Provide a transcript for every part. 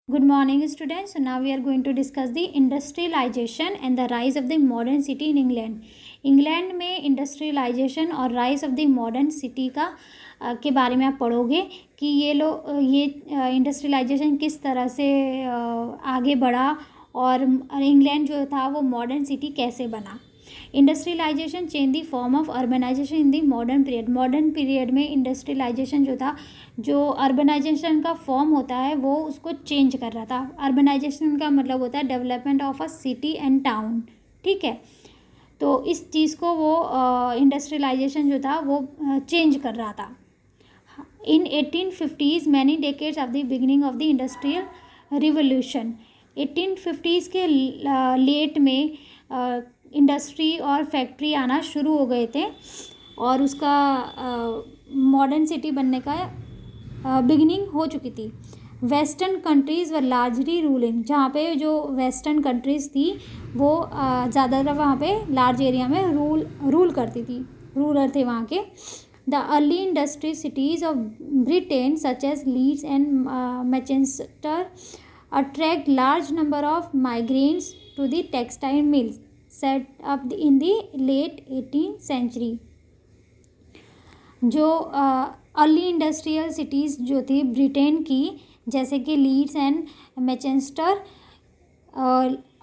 Good morning, students. So now we are going to discuss the industrialization and the rise of the modern city in England. England में industrialisation और rise of the modern city का के बारे में आप पढ़ोगे कि ये इंडस्ट्रियलाइजेशन किस तरह से आगे बढ़ा और इंग्लैंड जो था वो मॉडर्न सिटी कैसे बना. Industrialisation change the form of urbanisation in the modern period में इंडस्ट्रियलाइजेशन जो था, जो अर्बनाइजेशन का फॉर्म होता है वो उसको चेंज कर रहा था. अर्बनाइजेशन का मतलब होता है development of a city and town. ठीक है, तो इस चीज़ को वो इंडस्ट्रियलाइजेशन जो था वो चेंज कर रहा था. इन 1850s many decades of the beginning of the industrial revolution. 1850s के लेट में इंडस्ट्री और फैक्ट्री आना शुरू हो गए थे और उसका मॉडर्न सिटी बनने का बिगिनिंग हो चुकी थी. वेस्टर्न कंट्रीज़ व लार्जली रूलिंग, जहाँ पे जो वेस्टर्न कंट्रीज़ थी वो ज़्यादातर वहाँ पे लार्ज एरिया में रूल करती थी, रूलर थे वहाँ के. The early industry cities of Britain such as Leeds and Manchester attract large number of migrants to the textile mills set up in the late 18th century. जो early industrial cities जो थी Britain की, जैसे कि Leeds and Manchester,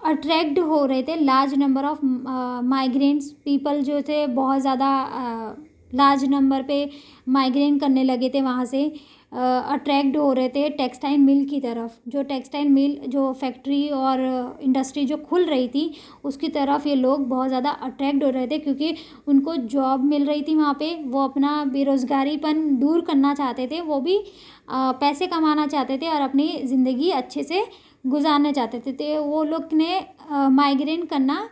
attract हो रहे थे large number of migrants people जो थे, बहुत ज़्यादा लार्ज नंबर पे माइग्रेन करने लगे थे, वहाँ से अट्रैक्ट हो रहे थे टेक्सटाइल मिल की तरफ. जो टेक्सटाइल मिल, जो फैक्ट्री और इंडस्ट्री जो खुल रही थी उसकी तरफ ये लोग बहुत ज़्यादा अट्रैक्ट हो रहे थे, क्योंकि उनको जॉब मिल रही थी वहाँ पे. वो अपना बेरोज़गारीपन दूर करना चाहते थे, वो भी पैसे कमाना चाहते थे और अपनी ज़िंदगी अच्छे से गुजारना चाहते थे. तो वो लोग ने माइग्रेन करना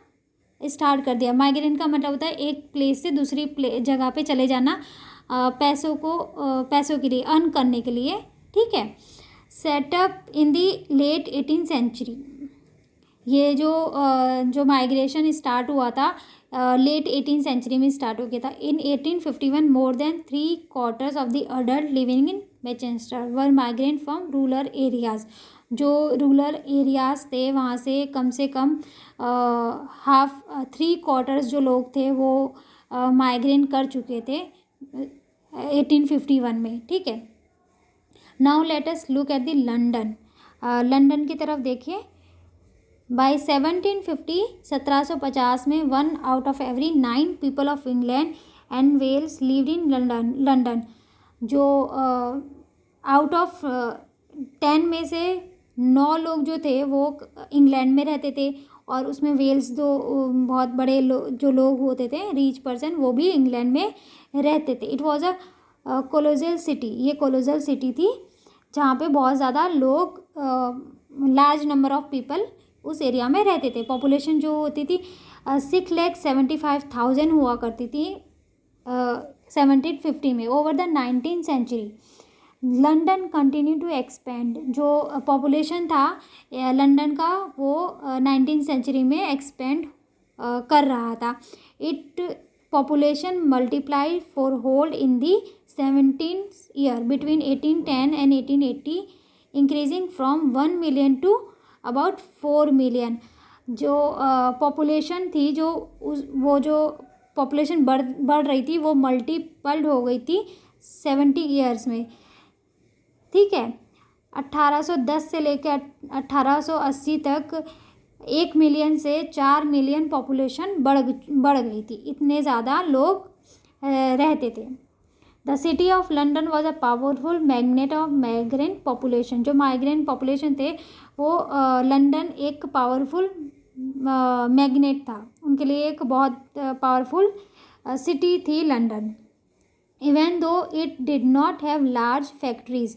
स्टार्ट कर दिया. माइग्रेन का मतलब होता है एक प्लेस से दूसरी जगह पे चले जाना, पैसों के लिए, अर्न करने के लिए. ठीक है. सेटअप इन दी लेट 18th सेंचुरी. ये जो माइग्रेशन स्टार्ट हुआ था लेट 18th सेंचुरी में स्टार्ट हो गया था. इन 1851 more than 3/4 of the adult living in Manchester were migrant from rural areas. जो रूरल एरियाज़ थे वहाँ से कम 3/4 जो लोग थे वो माइग्रेन कर चुके थे 1851 में. ठीक है. Now let us look at the London. London की तरफ देखिए. बाय 1750 में 1 out of every 9 people of England and Wales lived in London. जो आउट ऑफ 10 में से 9 लोग जो थे वो इंग्लैंड में रहते थे, और उसमें वेल्स दो बहुत बड़े जो लोग होते थे, रिच पर्सन, वो भी इंग्लैंड में रहते थे. It was a colossal city. ये कोलोजल सिटी थी जहाँ पे बहुत ज़्यादा लोग, लार्ज नंबर ऑफ पीपल उस एरिया में रहते थे. पॉपुलेशन जो होती थी 6,75,000 हुआ करती थी 1750 में. Over the 19th century London continue to expand. जो पॉपुलेशन था लंदन का वो 19th सेंचुरी में एक्सपेंड कर रहा था. It population multiplied fourfold in the 17th year between 1810 and 1880, increasing from 1 million to about 4 million. जो पॉपुलेशन थी, वो जो पॉपुलेशन बढ़ रही थी वो मल्टीपल्ड हो गई थी 70 ईयर्स में. ठीक है. 1810 से लेकर 1880 तक 1 मिलियन से 4 मिलियन पॉपुलेशन बढ़ गई थी. इतने ज़्यादा लोग रहते थे. The city of London was a powerful magnet of migrant population. जो माइग्रेंट पॉपुलेशन थे वो लंदन एक पावरफुल मैग्नेट था, उनके लिए एक बहुत पावरफुल सिटी थी London. Even though it did not have large factories.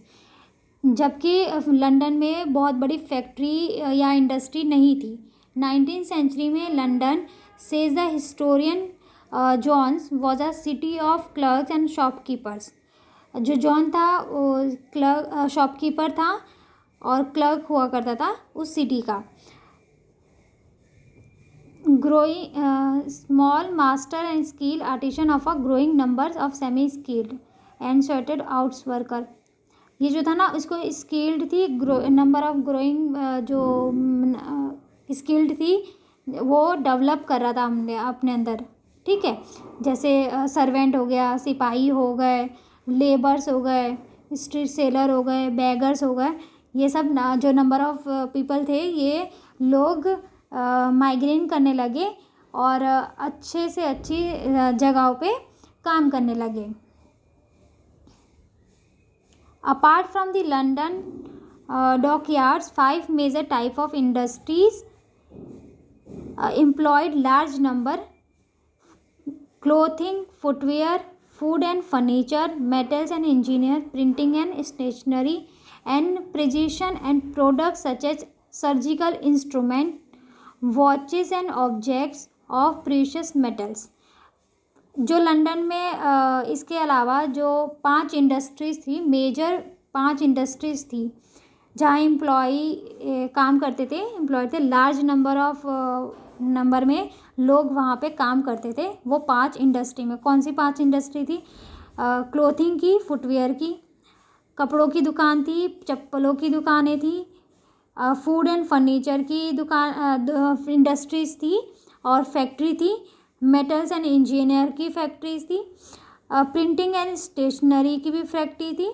जबकि लंदन में बहुत बड़ी फैक्ट्री या इंडस्ट्री नहीं थी. 19th सेंचुरी में London, says the historian Jones, was a city of clerks and shopkeepers. जो जॉन था क्लर्क, शॉपकीपर था और क्लर्क हुआ करता था उस सिटी का. Growing small master and skill artisan of a growing numbers of semi skilled and sweated outs worker. ये जो था ना, इसको स्किल्ड थी, नंबर ऑफ ग्रोइंग जो स्किल्ड थी वो डेवलप कर रहा था हमने अपने अंदर, ठीक है। जैसे सर्वेंट हो गया, सिपाही हो गए, लेबर्स हो गए, स्ट्रीट सेलर हो गए, बेगर्स हो गए, ये सब जो नंबर ऑफ पीपल थे, ये लोग माइग्रेट करने लगे और अच्छे से अच्छी जगहों पे काम करने लगे। Apart from the London dockyards, 5 major type of industries employed large number: clothing, footwear, food and furniture, metals and engineer, printing and stationery, and precision and products such as surgical instrument, watches and objects of precious metals। जो London में इसके अलावा जो 5 industries थी, major 5 industries थी जहाँ काम करते थे, एम्प्लॉय थे, लार्ज नंबर में लोग वहाँ पे काम करते थे, वो 5 इंडस्ट्री में। कौन सी 5 इंडस्ट्री थी? क्लोथिंग की, फुटवेयर की, कपड़ों की दुकान थी, चप्पलों की दुकानें थी, फूड एंड फर्नीचर की दुकान इंडस्ट्रीज़ थी और फैक्ट्री थी, मेटल्स एंड इंजीनियर की फैक्ट्रीज थी, प्रिंटिंग एंड स्टेशनरी की भी फैक्ट्री थी।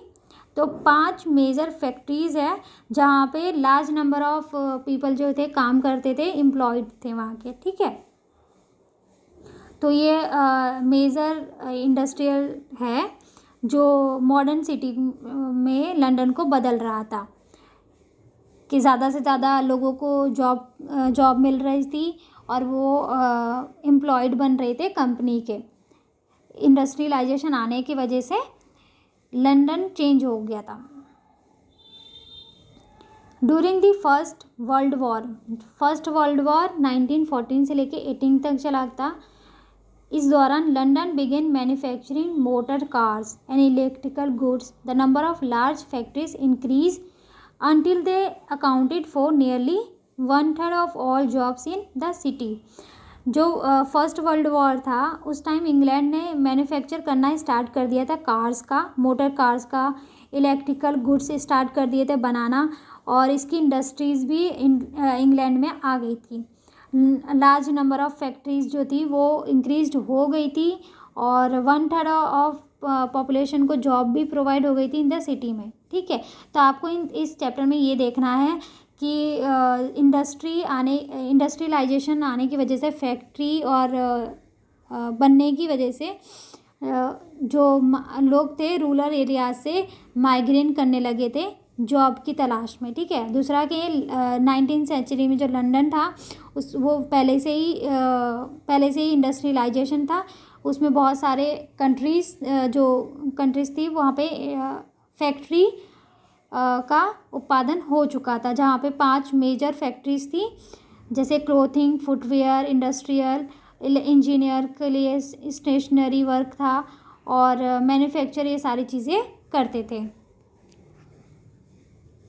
तो 5 मेजर फैक्ट्रीज़ है जहाँ पे लार्ज नंबर ऑफ पीपल जो थे काम करते थे, एम्प्लॉयड थे वहाँ के, ठीक है। तो ये मेजर इंडस्ट्रियल है जो मॉडर्न सिटी में लंदन को बदल रहा था, कि ज़्यादा से ज़्यादा लोगों को जॉब मिल रही थी और वो एम्प्लॉयड बन रहे थे कंपनी के। इंडस्ट्रियलाइजेशन आने की वजह से लंदन चेंज हो गया था। During the first world war 1914 से लेके 18 तक चला था। इस दौरान London began manufacturing motor cars and electrical goods. The number of large factories increase until they accounted for nearly 1/3 of all jobs in the city। जो फर्स्ट वर्ल्ड वॉर था उस टाइम इंग्लैंड ने मैन्युफैक्चर करना start कर दिया था, cars का, motor cars का, इलेक्ट्रिकल गुड्स स्टार्ट कर दिए थे बनाना, और इसकी इंडस्ट्रीज़ भी इंग्लैंड में आ गई थी। लार्ज नंबर ऑफ फैक्ट्रीज जो थी वो इंक्रीज हो गई थी और 1/3 ऑफ पॉपुलेशन को जॉब भी प्रोवाइड हो गई थी इन द सिटी में, ठीक है। तो आपको इस चैप्टर में ये देखना है कि इंडस्ट्रियलाइजेशन आने की वजह से, फैक्ट्री और बनने की वजह से जो लोग थे रूरल एरिया से माइग्रेट करने लगे थे जॉब की तलाश में, ठीक है। दूसरा कि 19th सेंचुरी में जो लंदन था वो पहले से ही इंडस्ट्रियलाइजेशन था, उसमें बहुत सारे कंट्रीज़ थी वहाँ पे फैक्ट्री का उत्पादन हो चुका था, जहाँ पे 5 मेजर फैक्ट्रीज़ थी, जैसे क्लोथिंग, फुटवेयर, इंडस्ट्रियल, इंजीनियर के लिए स्टेशनरी वर्क था और मैन्युफैक्चर, ये सारी चीज़ें करते थे।